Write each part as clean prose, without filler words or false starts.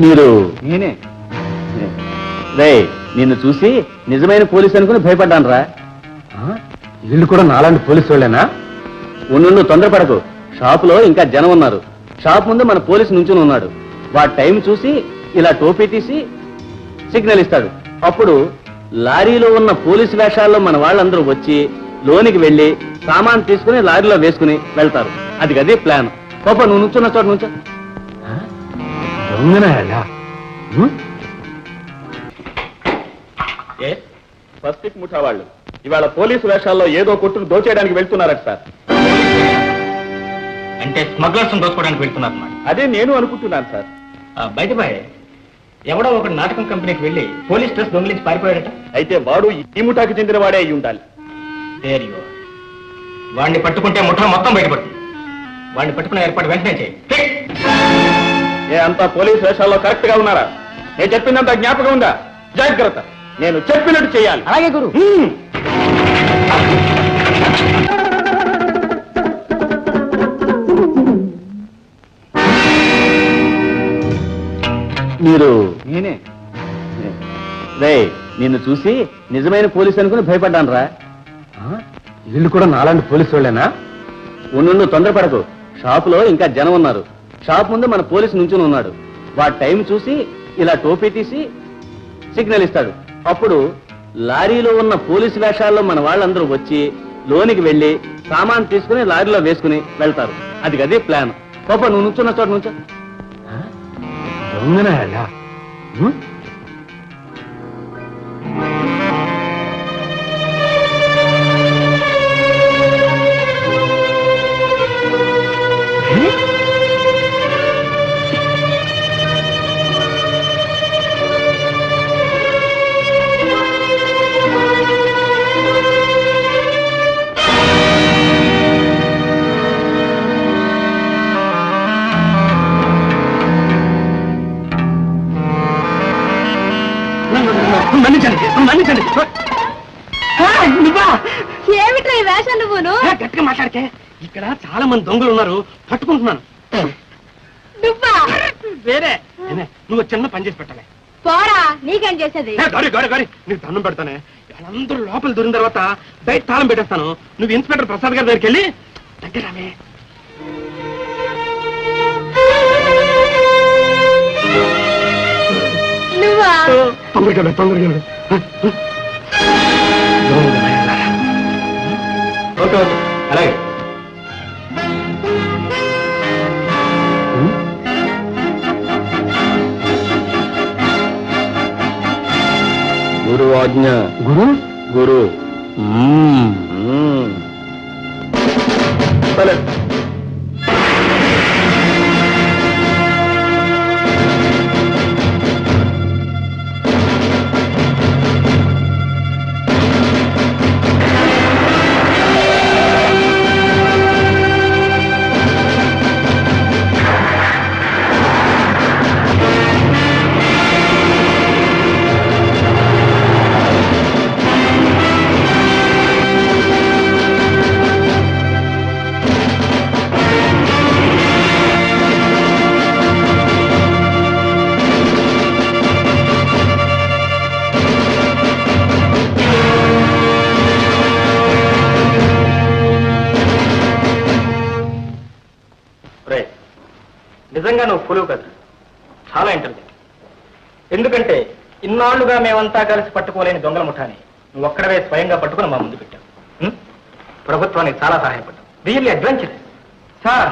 మీరు నేనే రే నిన్ను చూసి నిజమైన పోలీసు అనుకుని భయపడ్డాను రా. వీళ్ళు కూడా నాలాంటి పోలీసు వాళ్ళేనా? ఉండు తొందరపడకు. షాపులో ఇంకా జనం ఉన్నారు. షాప్ ముందు మన పోలీసు నుంచుని ఉన్నాడు. వాడి టైం చూసి ఇలా టోపీ తీసి సిగ్నల్ ఇస్తాడు. అప్పుడు లారీలో ఉన్న పోలీసు వేషాల్లో మన వాళ్ళందరూ వచ్చి లోనికి వెళ్లి సామాన్ తీసుకుని లారీలో వేసుకుని వెళ్తారు. అది గది ప్లాన్. పాప నువ్వు నుంచున్న చోట నుంచో. ఫస్ట్ పిక్ ముఠా వాళ్ళు ఇవాళ పోలీసు వేషాల్లో ఏదో కొట్టుకు దోచేయడానికి వెళ్తున్నారట సార్. అంటే స్మగ్లర్స్ దోచుకోవడానికి వెళ్తున్నారు. అదే నేను అనుకుంటున్నాను సార్. బయట ఎవడో ఒక నాటకం కంపెనీకి వెళ్ళి పోలీస్ డ్రెస్ దొంగిలించి పారిపోయాడట. అయితే వాడు ఈ ముఠాకి చెందిన వాడే అయి ఉండాలి. వాడిని పట్టుకుంటే ముఠా మొత్తం బయటపడుతుంది. వాడిని పట్టుకునే ఏర్పాటు వెంటనే చేయి. అంతా పోలీస్ వేషాల్లో కరెక్ట్ గా ఉన్నారా? నేను చెప్పిందంతా జ్ఞాపకం ఉందా? జాగ్రత్త, నేను చెప్పినట్టు చేయాలి. అలాగే గురు. మీరు నేనే రే నిన్ను చూసి నిజమైన పోలీసు అనుకుని భయపడ్డాను రా. వీళ్ళు కూడా నాలాంటి పోలీసు వాళ్ళేనా? ఉండు తొందరపడకు. షాపులో ఇంకా జనం ఉన్నారు. షాప్ ముందు మన పోలీసు నుంచుని ఉన్నాడు. వాడి టైం చూసి ఇలా టోపీ తీసి సిగ్నల్ ఇస్తాడు. అప్పుడు లారీలో ఉన్న పోలీసు వేషాల్లో మన వాళ్ళందరూ వచ్చి లోనికి వెళ్లి సామాన్ తీసుకుని లారీలో వేసుకుని వెళ్తారు. అది గది ప్లాన్. పాప నువ్వు నుంచున్న చోట నుంచో. ఏమిట్రా ఈ వేషం నువ్వును? గట్టిగా మాట్లాడితే ఇక్కడ చాలా మంది దొంగలు ఉన్నారు, పట్టుకుంటున్నాను. నువ్వా? వేరే నువ్వు చిన్న పని చేసి పెట్టాలి. పోరా, నీకేం చేసేది? గారి నీకు దండం పెడతానే. వాళ్ళందరూ లోపల దూరిన తర్వాత బయట తాళం పెట్టేస్తాను. నువ్వు ఇన్స్పెక్టర్ ప్రసాద్ గారి దగ్గరికి వెళ్ళి దగ్గరామే. నువ్వా? తొందరగా ఓకే ఓకే అలాగే. గురు ఆజ్ఞ. గురు గురు సరే. నిజంగా నువ్వు ఫులువు కదా, చాలా ఇంటెలిజెంట్. ఎందుకంటే ఇన్నాళ్లుగా మేమంతా కలిసి పట్టుకోలేని దొంగల ముఠాని నువ్వు ఒక్కడవే స్వయంగా పట్టుకుని మా ముందు పెట్టావు. ప్రభుత్వానికి చాలా సహాయపడ్డావు. Really adventurous. సార్,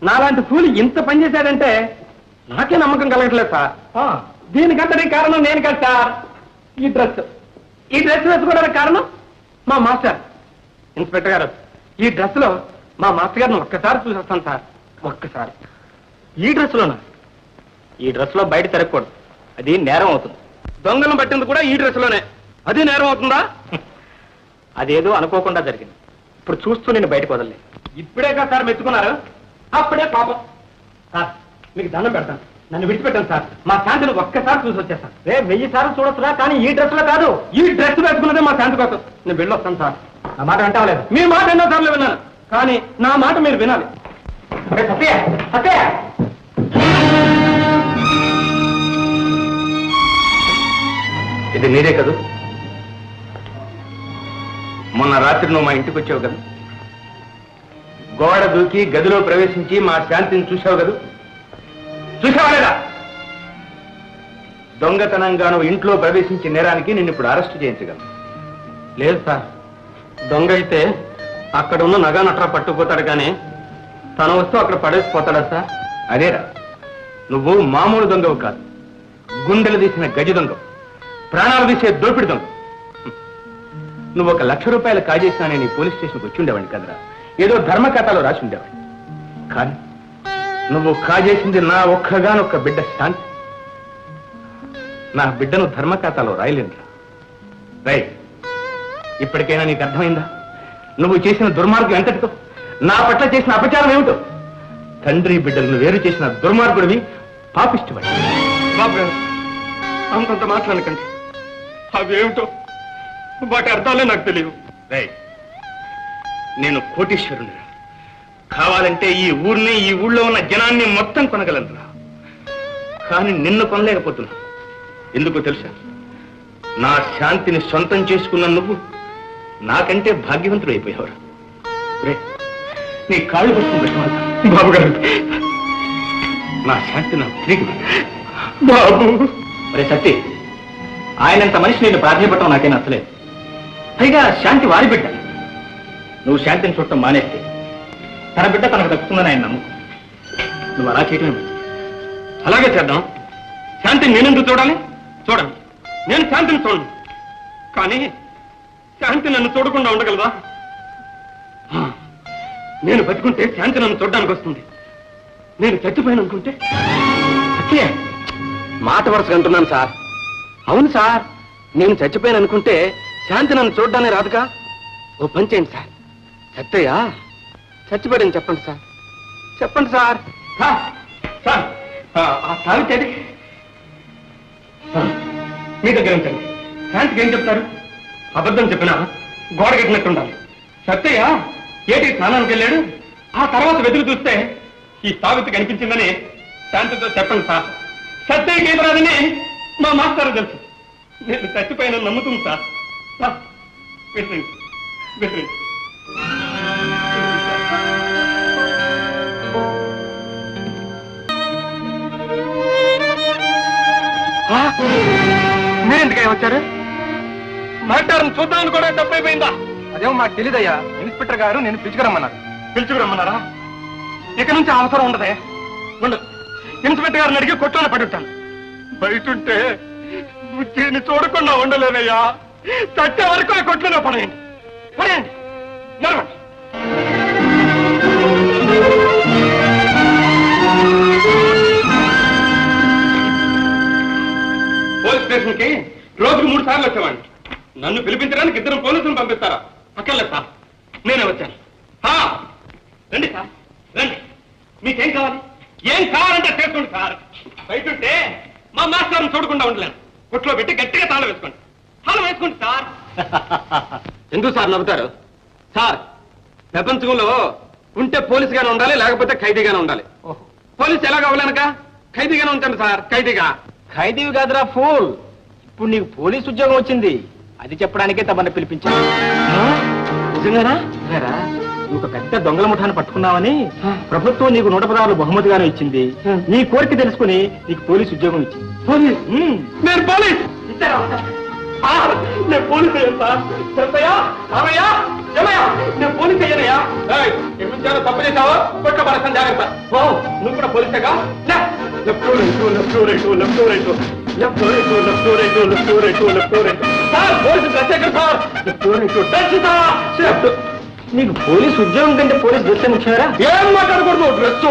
నాలాంటి ఫూలి ఇంత పనిచేశాడంటే నాకే నమ్మకం కలగట్లేదు సార్. దీనికంతటి కారణం నేను కాదు సార్. ఈ డ్రెస్ వేసుకోవడానికి కారణం మా మాస్టర్. ఇన్స్పెక్టర్ గారు, ఈ డ్రెస్ లో మా మాస్టర్ గారిని ఒక్కసారి చూసేస్తాను సార్. ఒక్కసారి. ఈ డ్రెస్లోనా? ఈ డ్రెస్ లో బయట తిరగకూడదు, అది నేరం అవుతుంది. దొంగలను పట్టింది కూడా ఈ డ్రెస్ లోనే, అది నేరం అవుతుందా? అదేదో అనుకోకుండా జరిగింది. ఇప్పుడు చూస్తూ నేను బయటకు వదలలేదు. ఇప్పుడే కదా సార్ మెచ్చుకున్నారు, అప్పుడే పాపం. సార్, మీకు దండం పెడతాను, నన్ను విడిచిపెట్టాను సార్. మా శాంతిని ఒక్కసారి చూసి వచ్చేస్తాను. 1000 సార్లు చూడొచ్చురా, కానీ ఈ డ్రెస్ లో కాదు. ఈ డ్రెస్ వేసుకున్నదే మా శాంతి కోసం. నేను వెళ్ళొస్తాను సార్. నా మాట అంటావలేదు. మీ మాట ఎన్నో సార్లు విన్నాను, కానీ నా మాట మీరు వినాలి. సత్య సత్య ఇది నీదే కదూ? మొన్న రాత్రి నువ్వు మా ఇంటికి వచ్చావు కదా, గోడ దూకి గదిలో ప్రవేశించి మా శాంతిని చూసావు కదా, చూసావా లేదా? దొంగతనంగా నువ్వు ఇంట్లో ప్రవేశించిన నేరానికి నిన్ను ఇప్పుడు అరెస్ట్ చేయించగలను. లేదు సార్, దొంగ అయితే అక్కడ ఉన్న నగా నట్రా పట్టుకుపోతాడు కానీ తన వస్తువు అక్కడ పడేసిపోతాడా సార్? అదేరా, నువ్వు మామూలు దొంగవు కాదు, గుండెలు తీసిన గజ దొంగవు, ప్రాణాలు తీసే దోపిడి దొంగ. నువ్వు 1 లక్ష రూపాయలు కాజేసినా నీ పోలీస్ స్టేషన్కి వచ్చి ఉండేవాడిని కదరా, ఏదో ధర్మకథలో రాసి ఉండేవాడిని. కానీ నువ్వు కాజేసింది నా ఒక్కగానొక్క బిడ్డ శాంతి. నా బిడ్డను ధర్మకథలో రాయలేనురా. రైట్, ఇప్పటికైనా నీకు అర్థమైందా నువ్వు చేసిన దుర్మార్గం ఎంతటితో, నా పట్ల చేసిన అపచారం ఏమిటో? తండ్రి బిడ్డలను వేరు చేసిన దుర్మార్గుడివి, పాపిష్టివాడి. బాబు గారు, అంతంత మాట్లాడకండి, అవేమిటో వాటి అర్థాలే నాకు తెలియదు. రైట్, నేను కోటీశ్వరుని, కావాలంటే ఈ ఊరిని, ఈ ఊళ్ళో ఉన్న జనాన్ని మొత్తం కొనగలనురా. కానీ నిన్ను కొనలేకపోతున్నా. ఎందుకో తెలుసా? నా శాంతిని సొంతం చేసుకున్న నువ్వు నాకంటే భాగ్యవంతుడు అయిపోయావురా. రే, నీ కాళ్ళు పట్టుకుని పెట్టమంటా. బాబు గారు, నా శాంతి నాకు తిరిగి బాబు. రే సత్తి, ఆయనంత మనిషి నేను ప్రాధాన్యపడటం నాకే నచ్చలేదు. పైగా శాంతి వారి బిడ్డ. నువ్వు శాంతిని చూడటం మానేస్తే తన బిడ్డ తనకు దక్కుతుందని ఆయన నమ్ము. నువ్వు అలా చేయటమే. అలాగే చేద్దాం. శాంతిని నేనెందుకు చూడాలి? చూడండి, నేను శాంతిని చూడను, కానీ శాంతి నన్ను చూడకుండా ఉండగలవా? నేను బతుకుంటే శాంతి నన్ను చూడడానికి వస్తుంది, నేను చచ్చిపోయాను అనుకుంటే? సత్య, మాట వరుసగా అంటున్నాను సార్. అవును సార్, నేను చచ్చిపోయాను అనుకుంటే శాంతి నన్ను చూడడానే రాదుగా. ఓ పని చేయండి సార్, సత్తయ్య చచ్చిపోయాడని చెప్పండి సార్. చెప్పండి సార్. తాగితేది మీ దగ్గర ఉంచండి. శాంతికి ఏం చెప్తారు? అబద్ధం చెప్పినా గోడ కట్టినట్టు ఉండాలి. సత్తయ్య ఏటి స్నానానికి వెళ్ళాడు, ఆ తర్వాత వెతులు చూస్తే ఈ తాగుతు కనిపించిందని శాంతితో చెప్పండి సార్. సత్తయ్యకి ఏం రాదని మా మాస్టర్ తెలుసు. నేను చచ్చిపోయిన నమ్ముతుంది సార్. పెట్టండి, పెట్టండి. మీరెందుకై వచ్చారు? మాట్లాడని చూద్దామని కూడా తప్పైపోయిందా? అదేమో మాకు తెలీదయ్యా. ఇన్స్పెక్టర్ గారు నేను పిలుచుకురమ్మన్నారు. పిలుచుకురమ్మన్నారా? ఇక నుంచి అవసరం ఉండదే. ఉండు, ఇన్స్పెక్టర్ గారిని అడిగి కొట్టులో పడుంటాను. బయటుంటే దీన్ని చూడకుండా ఉండలేనయ్యా. చచ్చే వరకు ఆ కొట్లలో పడేయండి, పడేయండి, నడవండి. పోలీస్ స్టేషన్ కి రోజుకు 3 సార్లు వచ్చేవాడిని. నన్ను పిలిపించడానికి 2 పోలీసులు పంపిస్తారా? అక్కర్లేదు సార్, నేనే వచ్చాను. రండి సార్, రండి. మీకేం కావాలి? ఏం కావాలంటే చేసుకోండి సార్. బయటుంటే మా మాస్టర్ని చూడకుండా ఉండలేను. కొట్లో పెట్టి గట్టిగా తాళం వేసుకోండి. తాళం వేసుకోండి సార్. ఎందుకు సార్ నవ్వుతారు? సార్, ప్రపంచంలో ఉంటే పోలీసుగానే ఉండాలి, లేకపోతే ఖైదీగానే ఉండాలి. పోలీసు ఎలాగ అవ్వలేనక ఖైదీగానే ఉంటాను సార్. ఖైదీగా? ఖైదీవి కాదురా ఫూల్. ఇప్పుడు నీకు పోలీసు ఉద్యోగం వచ్చింది, అది చెప్పడానికే తమని పిలిపించాను. నిజంగానా? నువ్వు ఒక పెద్ద దొంగల ముఠాన్ని పట్టుకున్నావని ప్రభుత్వం నీకు 116 బహుమతిగానే ఇచ్చింది. నీ కోరిక తెలుసుకుని నీకు పోలీసు ఉద్యోగం ఇచ్చింది. పోలీస్? నేను పోలీస్? నేను పోలీసు అయ్యాను సార్. చెప్పయ్యా, రామయ్యా, ఏమయ్యా, నేను పోలీసు అయ్యానయ్యా. ఎప్పుడు తప్పు చేసావో కొట్ట పడతాను, జాగ్రత్త. నువ్వు కూడా పోలీసేగా? Left right, left right, left right, left right, left right, left right, left right. Sir, police dress ఎక్కడ sir? Left right, dress sir. నీకు పోలీసు ఉద్యోగం కంటే పోలీసు డ్రెస్ ముఖ్యమరా? ఏం మాట్లాడకూడదు. డ్రెస్